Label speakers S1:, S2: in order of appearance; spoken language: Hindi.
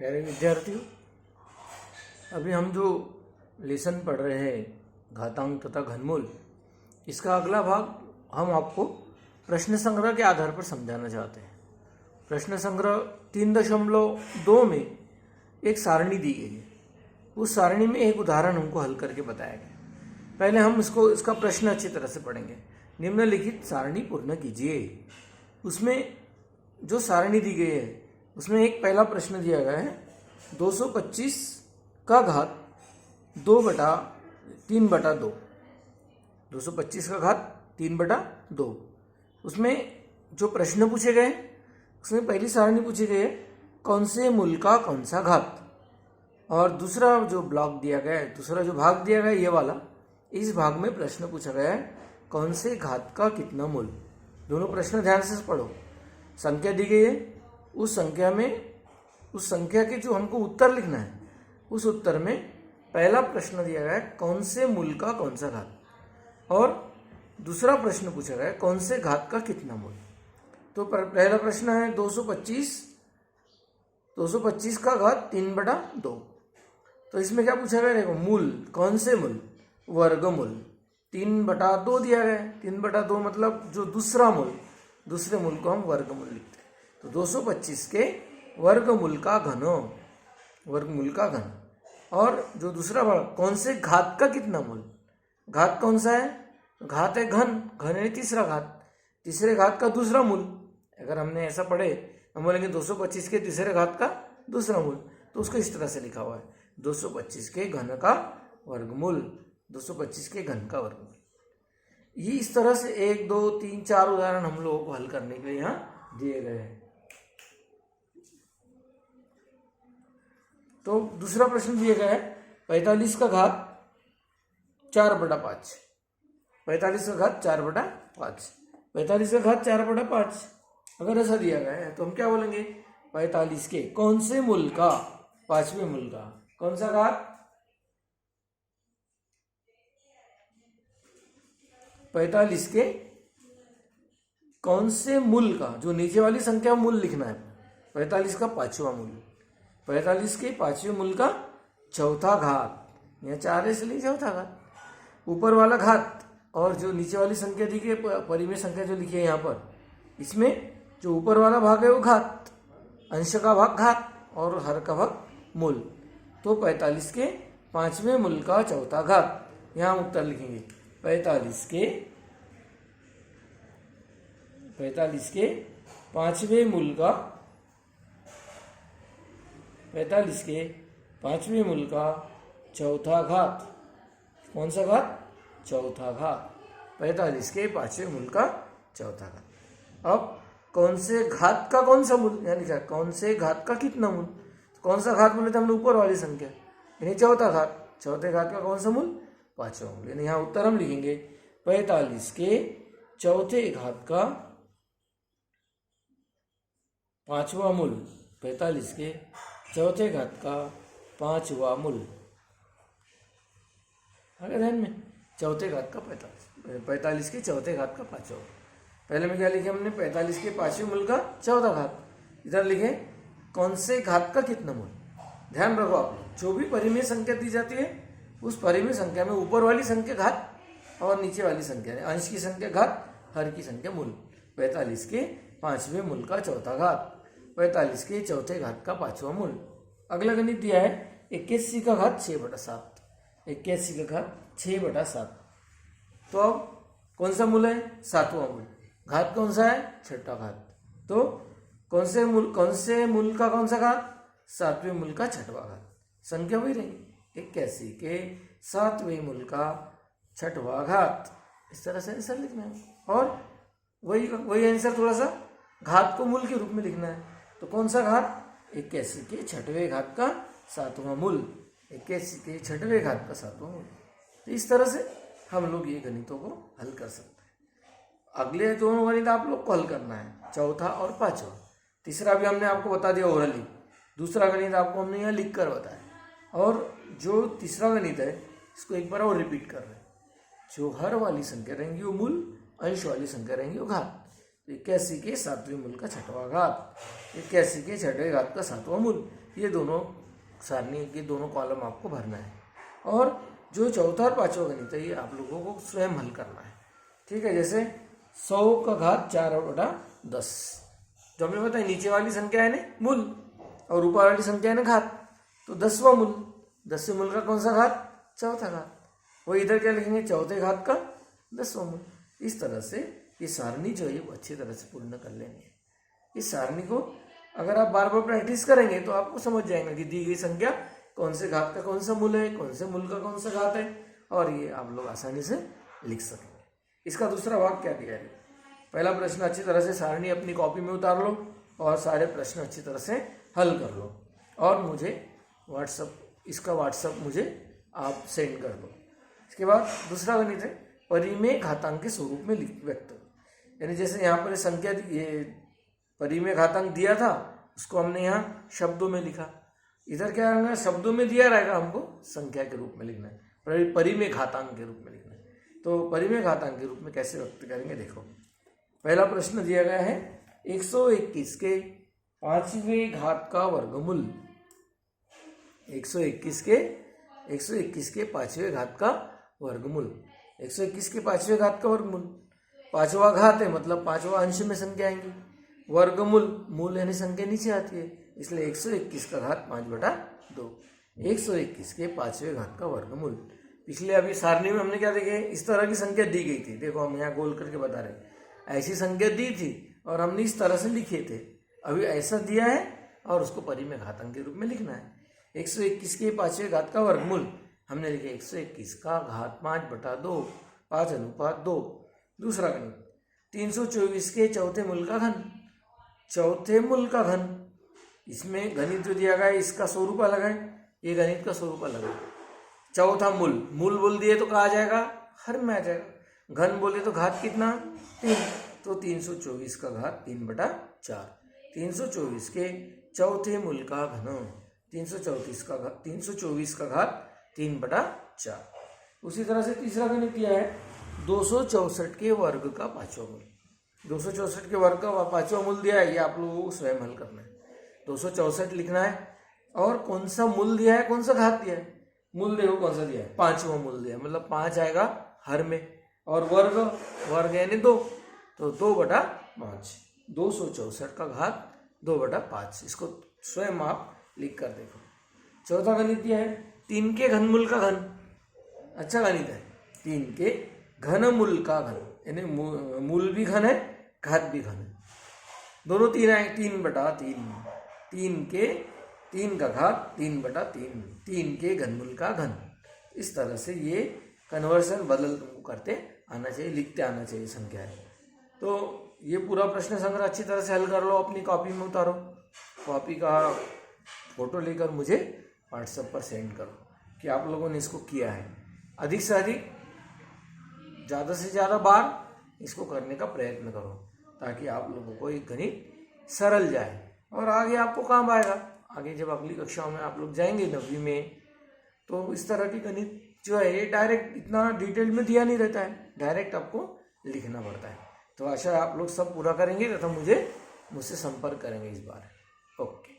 S1: प्यारे विद्यार्थियों, अभी हम जो लेसन पढ़ रहे हैं घातांक तथा घनमूल, इसका अगला भाग हम आपको प्रश्न संग्रह के आधार पर समझाना चाहते हैं। प्रश्न संग्रह 3.2 में एक सारणी दी गई है। उस सारणी में एक उदाहरण हमको हल करके बताया गया। पहले हम इसका प्रश्न अच्छी तरह से पढ़ेंगे। निम्नलिखित सारणी पूर्ण कीजिए। उसमें जो सारणी दी गई है उसमें एक पहला प्रश्न दिया गया है 225 का घात 3/2। 225 का घात 3/2। उसमें जो प्रश्न पूछे गए उसमें पहली सारणी पूछी गई है कौन से मूल का कौन सा घात, और दूसरा जो ब्लॉक दिया गया है, दूसरा जो भाग दिया गया है ये वाला, इस भाग में प्रश्न पूछा गया है कौन से घात का कितना मूल। दोनों प्रश्न ध्यान से पढ़ो। संख्या दी गई है, उस संख्या के जो हमको उत्तर लिखना है, उस उत्तर में पहला प्रश्न दिया गया है कौन से मूल का कौन सा घात, और दूसरा प्रश्न पूछा गया है कौन से घात का कितना मूल। तो पहला प्रश्न है 225 का घात 3/2। तो इसमें क्या पूछा गया, देखो मूल, कौन से मूल, वर्गमूल। 3/2 दिया गया है। 3/2 मतलब जो दूसरे मूल को हम वर्गमूल लिखते हैं। तो 225 के वर्गमूल का घन, और जो दूसरा भाग कौन से घात का कितना मूल। घात कौन सा है, घात है घन यानी तीसरा घात, तीसरे घात का दूसरा मूल। अगर हमने ऐसा पढ़े, हम बोलेंगे 225 के तीसरे घात का दूसरा मूल, तो उसको इस तरह से लिखा हुआ है 225 के घन का वर्गमूल। 225 के घन का वर्गमूल। ये इस तरह से 1, 2, 3, 4 उदाहरण हम लोगों को हल करने के लिए यहाँ दिए गए हैं। तो दूसरा प्रश्न दिया गया है 45 का घात 4/5। 45 का घात 4/5। 45 का घात 4/5 अगर ऐसा दिया गया है तो हम क्या बोलेंगे, 45 के कौन से मूल का, पांचवें मूल का कौन सा घात। 45 के कौन से मूल का, जो नीचे वाली संख्या मूल लिखना है, 45 का पांचवा मूल। 45 के पांचवें मूल का चौथा घात, या 4 है इसलिए चौथा घात। ऊपर वाला घात और जो नीचे वाली संख्या दी गई, परिमेय संख्या जो लिखी है यहाँ पर, इसमें जो ऊपर वाला भाग है वो घात, अंश का भाग घात और हर का भाग मूल। तो 45 के पांचवें मूल का चौथा घात, यहाँ उत्तर लिखेंगे 45 के पांचवें मूल का, 45 के पांचवें मूल का चौथा घात। कौन सा घात, चौथा घात। 45 के पांचवें मूल का चौथा घात। अब कौन से घात का कौन सा मूल, यानी क्या, कौन से घात का कितना मूल। कौन सा घात बोले तो हमने ऊपर वाली संख्या, यानी चौथा घात। चौथे घात का कौन सा मूल, पांचवा मूल। यानी यहाँ उत्तर हम लिखेंगे 45 के चौथे घात का पांचवा मूल। 45 के चौथे घात का पांचवा मूल। अगर ध्यान में, चौथे घात का 45 के चौथे घात का पांचवा। पहले में क्या लिखे हमने, 45 के पांचवें मूल का चौथा घात। इधर लिखे कौन से घात का कितना मूल। ध्यान रखो आप लोग, जो भी परिमेय संख्या दी जाती है उस परिमेय संख्या में ऊपर वाली संख्या घात और नीचे वाली संख्या, अंश की संख्या घात, हर की संख्या मूल। 45 के पांचवें मूल का चौथा घात, 45 के चौथे घात का पांचवा मूल। अगला गणित दिया है 81 का घात 6/7। 81 का घात 6/7। तो अब कौन सा मूल है, सातवां मूल। घात कौन सा है, छठा घात। तो कौन से मूल का कौन सा घात, सातवें मूल का छठवां घात। संख्या वही रहेगी 81 के सातवें मूल का छठवां घात। इस तरह से आंसर लिखना है, और वही आंसर थोड़ा सा घात को मूल के रूप में लिखना है। तो कौन सा घात, 81 के छठवें घात का सातवां मूल। 81 के छठवें घात का सातवां मूल। तो इस तरह से हम लोग ये गणितों को हल कर सकते हैं। अगले दोनों गणित आप लोग को हल करना है, चौथा और पांचवा। तीसरा भी हमने आपको बता दिया ओरली। दूसरा गणित आपको हमने यहाँ लिख कर बताया। और जो तीसरा गणित है इसको एक बार और रिपीट कर रहे हैं। जो हर वाली संख्या रहेंगी वो मूल, अंश वाली संख्या रहेंगी वो घात। तो 81 के 7वें मूल का छठवां घात, 81 के छठवें घात का 7वां मूल, ये दोनों सारणी के दोनों कॉलम आपको भरना है। और जो चौथा और पांचवा गणित है ये आप लोगों को स्वयं हल करना है, ठीक है। जैसे 100 का घात 4/10, जो हमने बताया नीचे वाली संख्या है ना मूल और ऊपर वाली संख्या है ना घात, तो 10वां मूल, 10वें मूल का कौन सा घात? चौथा घात। वो इधर क्या लिखेंगे? चौथे घात का 10वां मूल। इस तरह से ये सारणी जो है वो अच्छी तरह से पूर्ण कर लेंगे। इस सारणी को अगर आप बार बार प्रैक्टिस करेंगे तो आपको समझ जाएगा कि दी गई संख्या कौन से घात का कौन सा मूल है, कौन से मूल का कौन सा घात है, और ये आप लोग आसानी से लिख सकेंगे। इसका दूसरा भाग क्या दिया है? पहला प्रश्न अच्छी तरह से सारणी अपनी कॉपी में उतार लो और सारे प्रश्न अच्छी तरह से हल कर लो और मुझे व्हाट्सअप मुझे आप सेंड कर दो। इसके बाद दूसरा गणित है परिमेय घातांक के स्वरूप में व्यक्त, यानी जैसे यहाँ पर संख्या ये परिमेय घातांक दिया था उसको हमने यहाँ शब्दों में लिखा, इधर क्या होगा? शब्दों में दिया रहेगा, हमको संख्या के रूप में लिखना है, परिमेय घातांक के रूप में लिखना है। तो परिमेय घातांक के रूप में कैसे व्यक्त करेंगे? देखो, पहला प्रश्न दिया गया है 121 के 5वें घात का वर्गमूल, 121 के 5वें घात का वर्गमूल, 121 के 5वें घात का वर्गमूल, पांचवा घात है मतलब पांचवा अंश में संख्या आएंगी, वर्गमूल मूल यानी संख्या नीचे आती है, इसलिए 121 का घात 5/2, 121 के 5वें घात का वर्गमूल। पिछले अभी सारणी में हमने क्या देखे? इस तरह की संख्या दी गई थी, देखो हम यहाँ गोल करके बता रहे, ऐसी संख्या दी थी और हमने इस तरह से लिखे थे। अभी ऐसा दिया है और उसको परिमेय घातांक के रूप में लिखना है। 121 के 5वें घात का वर्गमूल हमने लिखे 121 का घात 5/2, 5:2। दूसरा गणित 324 के चौथे मूल का घन, चौथे मूल का घन, इसमें गणित जो दिया गया है इसका स्वरूप अलग है, ये गणित का स्वरूप अलग है। चौथा मूल, मूल बोल दिए तो कहा जाएगा हर में आ जाएगा, घन बोले तो घात कितना? 3, तो 324 का घात 3/4, 324 के चौथे मूल का घन, 324 का घात 3/4। उसी तरह से तीसरा गणित दिया है 264 के वर्ग का 5वां मूल, 264 के वर्ग का 5वां मूल दिया है, ये आप लोगों को स्वयं हल करना है। 264 लिखना है और कौन सा मूल दिया है, कौन सा घात दिया है? मूल देखो कौन सा दिया है, 5वां मूल दिया है, मतलब 5 आएगा हर में, और वर्ग यानी 2, तो 2/5, 264 का घात 2/5, इसको स्वयं आप लिख कर देखो। चौथा गणित दिया है 3 के घनमूल का घन, अच्छा गणित है, 3 के घनमूल का घन, यानी मूल भी घन है घात भी घन है, दोनों 3 आए, 3/3, 3 का घात 3/3, 3 के घनमूल का घन। इस तरह से ये कन्वर्सन बदल तुमको करते आना चाहिए, लिखते आना चाहिए संख्या है। तो ये पूरा प्रश्न संग्रह अच्छी तरह से हल कर लो, अपनी कॉपी में उतारो, कॉपी का फोटो लेकर मुझे व्हाट्सएप पर सेंड करो कि आप लोगों ने इसको किया है। अधिक से अधिक, ज़्यादा से ज़्यादा बार इसको करने का प्रयत्न करो ताकि आप लोगों को ये गणित सरल जाए और आगे आपको काम आएगा। आगे जब अगली कक्षाओं में आप लोग जाएंगे 9वीं में, तो इस तरह की गणित जो है ये डायरेक्ट इतना डिटेल में दिया नहीं रहता है, डायरेक्ट आपको लिखना पड़ता है। तो आशा है आप लोग सब पूरा करेंगे तथा मुझसे संपर्क करेंगे इस बार। ओके।